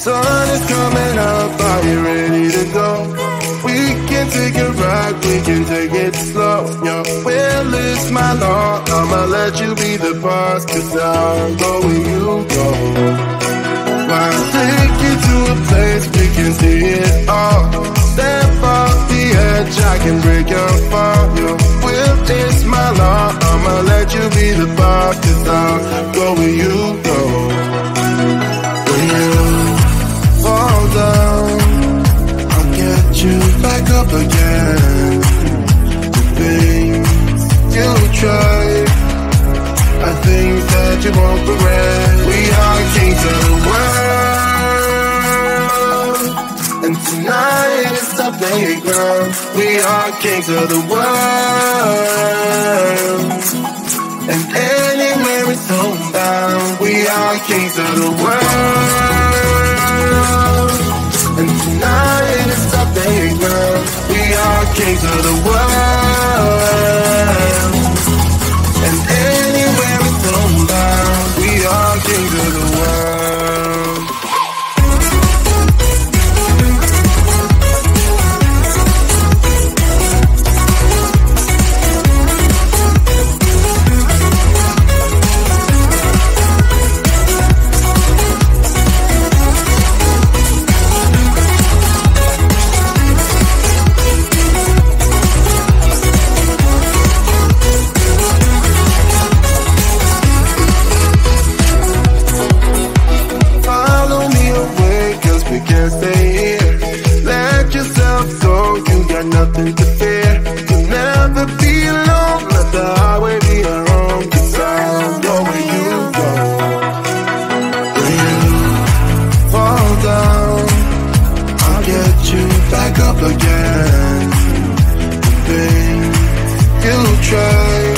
sun is coming up, are you ready to go? We can take it right, we can take it slow. Your will is my law, I'ma let you be the boss, 'cause I'll go where you go. I'll take you to a place we can see it all. Step off the edge, I can break your fall. Your will is my law, I'ma let you be the boss, 'cause I'll go where you go. When you fall down, I'll get you back up again. The things you tried, I think that you won't regret. We are kings of the world, and tonight is our playground. We are kings of the world, and anywhere it's homebound. We are kings of the world, and tonight is our playground. We are kings of the world, and anywhere it's homebound. We are kings of the world. Nothing to fear, you'll never be alone. Let the highway be our own, 'cause I'll go where you go. When you fall down, I'll get you back up again. The things you tried,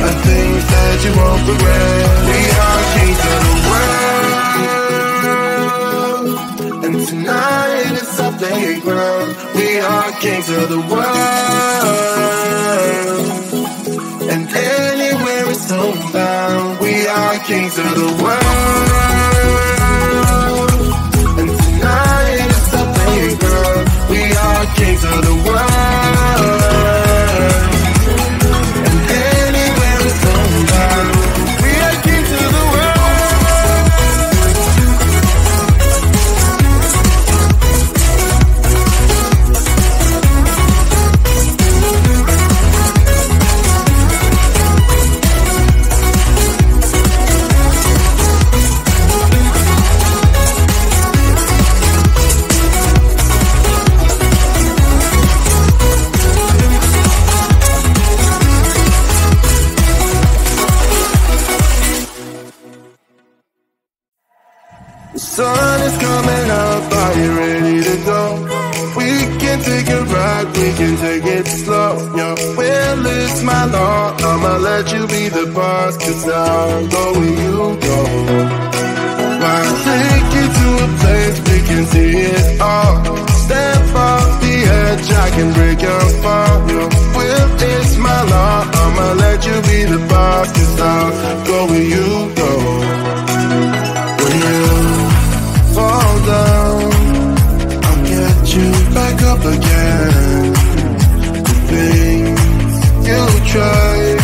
I think that you won't regret. We are kings of the world, and tonight it's our playground. We are kings of the world, and anywhere it's homebound. We are kings of the world, and tonight it's our playground. We are kings of the world, and anywhere it's homebound. We are kings of the world. The sun is coming up, are you ready to go? We can take it right, we can take it slow. Your will is my law, I'ma let you be the boss, 'cause I'll go where you go. I'll take you to a place we can see it all. Step off the edge, I can break your fall. Your will is my law, I'ma let you be the boss, 'cause I'll go where you go. When you fall down, I'll get you back up again. The things you tried,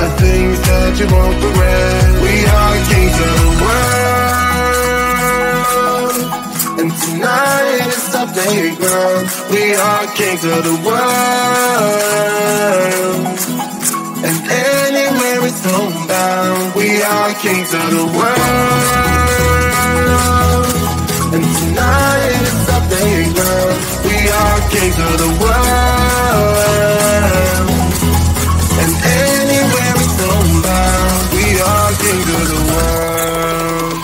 I think that you won't regret. We are kings of the world, and tonight is our playground. We are kings of the world, and anywhere it's homebound. We are kings of the world, and tonight is our playground. We are kings of the world, and anywhere it's homebound. We are kings of the world.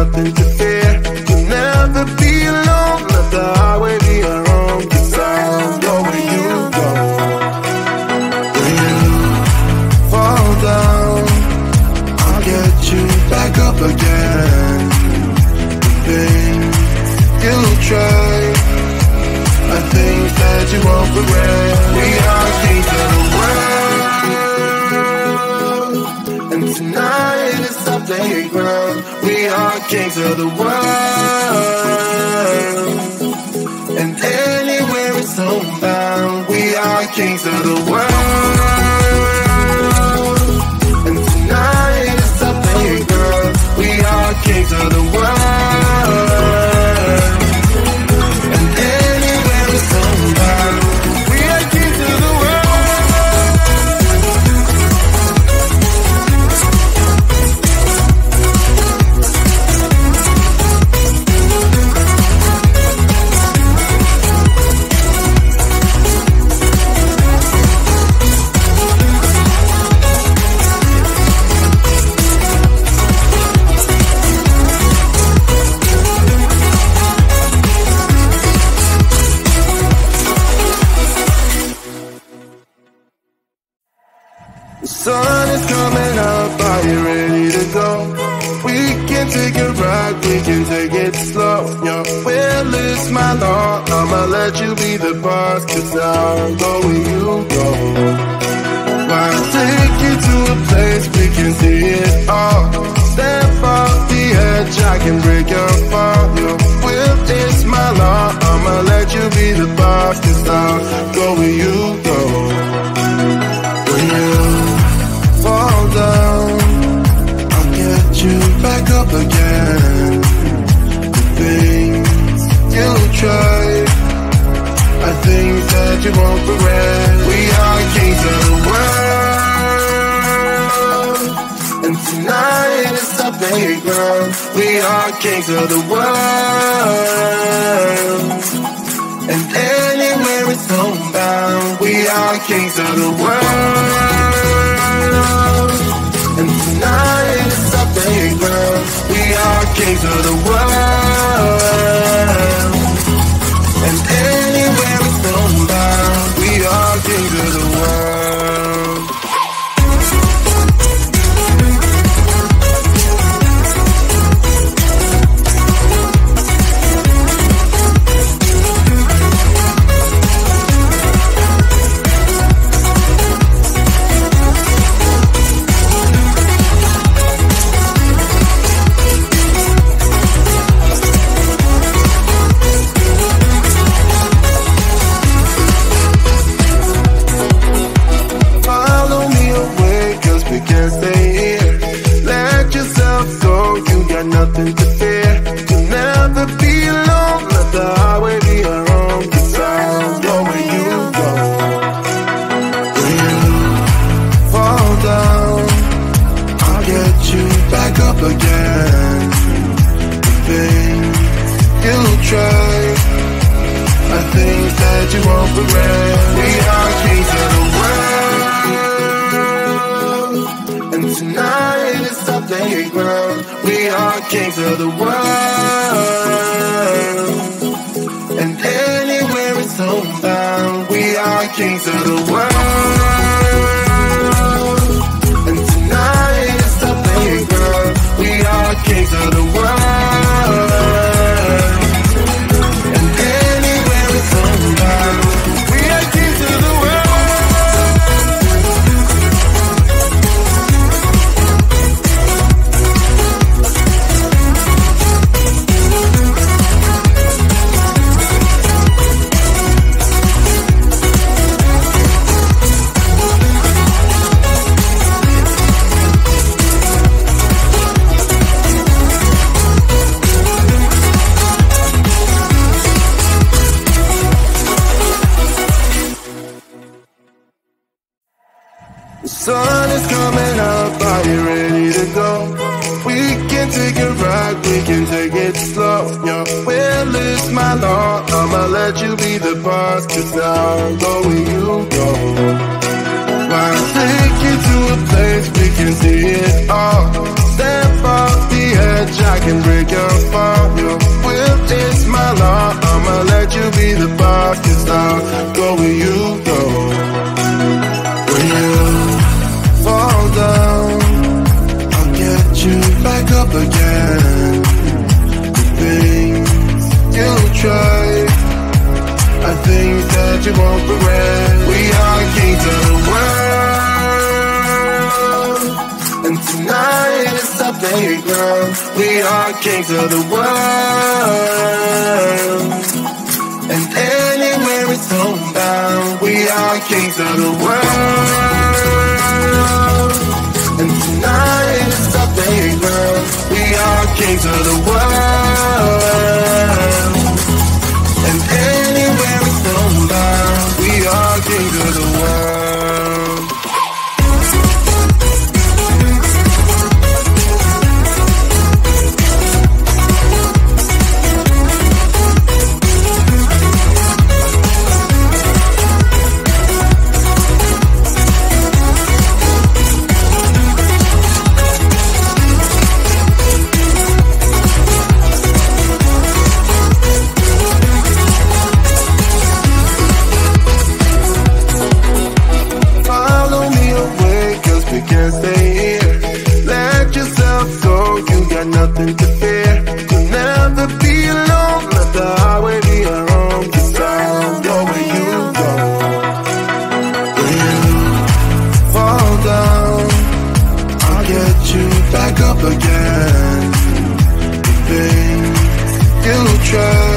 nothing to fear. You'll never be alone, let the highway be your home. 'Cause I'll go where you go. When you fall down, I'll get you back up again. The things you try, I think that you won't regret. We are kings of the world, and tonight is our playground. We are kings of the world, and anywhere it's homebound. We are kings of the world, and tonight is our playground. We are kings of the world. The sun is coming up, are you ready to go? We can take it right, we can take it slow. Your will is my law, I'ma let you be the boss. 'Cause I'll go where you go. I'll take you to a place we can see it all. Step off the edge, I can break your fall. Your will is my law, I'ma let you be the boss. 'Cause I'll go where you go. When you fall down, I'll get you back up again. The things you try, I think that you won't regret. We are kings of the world, and tonight is our playground. We are kings of the world, and anywhere it's homebound. We are kings of the world, and tonight is our playground. We are kings of the world, and anywhere it's homebound. We are kings of the world. Nothing to fear, you'll never be alone. Let the highway be your home. 'Cause I'll go where you go. When you fall down, I'll get you back up again. The things you try, I think that you won't regret. We are kings of the world, and tonight is our playground. We are kings of the world, and anywhere it's homebound. We are kings of the world, and tonight is our playground. We are kings of the world, and anywhere it's homebound. We are kings of the world. The sun is coming up, are you ready to go? We can take it right, we can take it slow. Your will is my law, I'ma let you be the boss. 'Cause I'll go where you go. I'll take you to a place we can see it all. Step off the edge, edge, I can break your fall. Your will is my law. I'ma let you be the boss, 'cause I'll go where you go. When you fall down, I'll get you back up again. The things you try are things that you won't regret. We are kings of the world, and tonight is our playground. We are kings of the world, and anywhere it's homebound. We are kings of the world, and tonight is our playground. We are kings of the world, and anywhere it's homebound. We are kings of the world. Can't stay here. Let yourself go. You got nothing to fear. You'll never be alone. Let the highway be your home. 'Cause I'll go where you go. When you fall down, I'll get you back up again. The things you try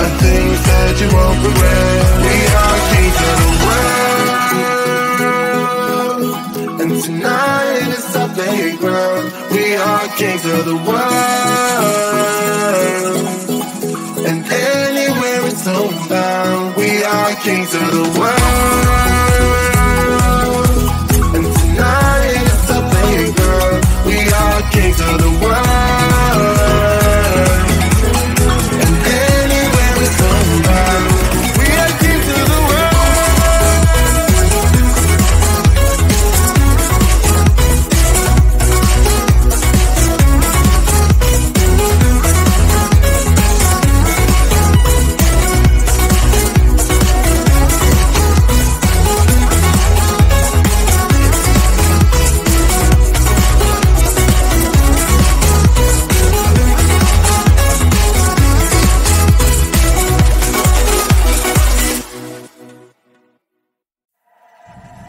are things that you won't regret. We are kings of the world, and tonight is our playground. We are kings of the world, and anywhere it's homebound. We are kings of the world, and tonight is our playground. We are kings of the world, and anywhere it's homebound. We are kings of the world.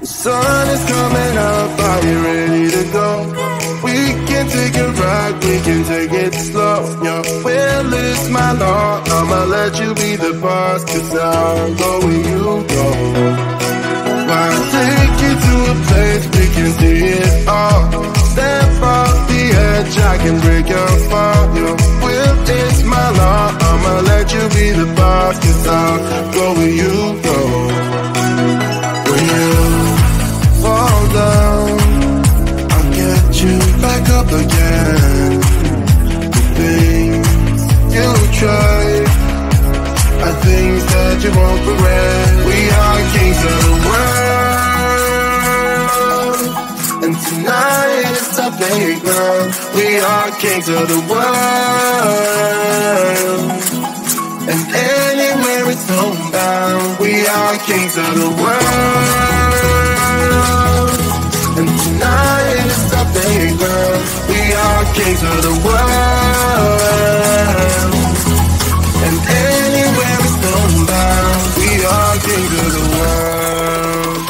The sun is coming up, are you ready to go? We can take a ride, we can take it slow. Your will is my law, I'ma let you be the boss, 'cause I'll go where you go. I'll take you to a place we can see it all. Step off the edge, I can break your fall. Your will is my law, I'ma let you be the boss, 'cause I'll go where you go. When you fall down, I'll get you back up again. The things you try are things that you won't regret. We are kings of the world, and tonight is our playground. We are kings of the world, and anywhere it's homebound. We are kings of the world, and tonight is our playground. We are kings of the world, and anywhere it's homebound. We are kings of the world.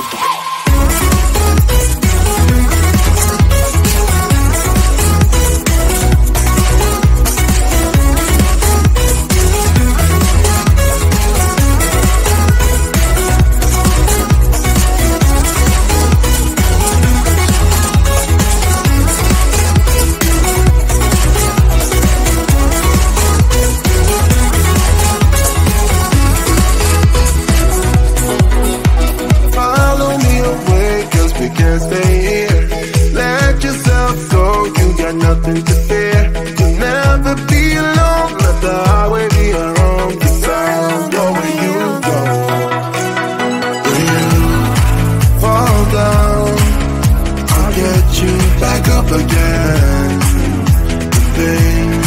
things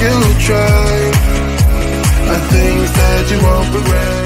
you try are things that you won't regret.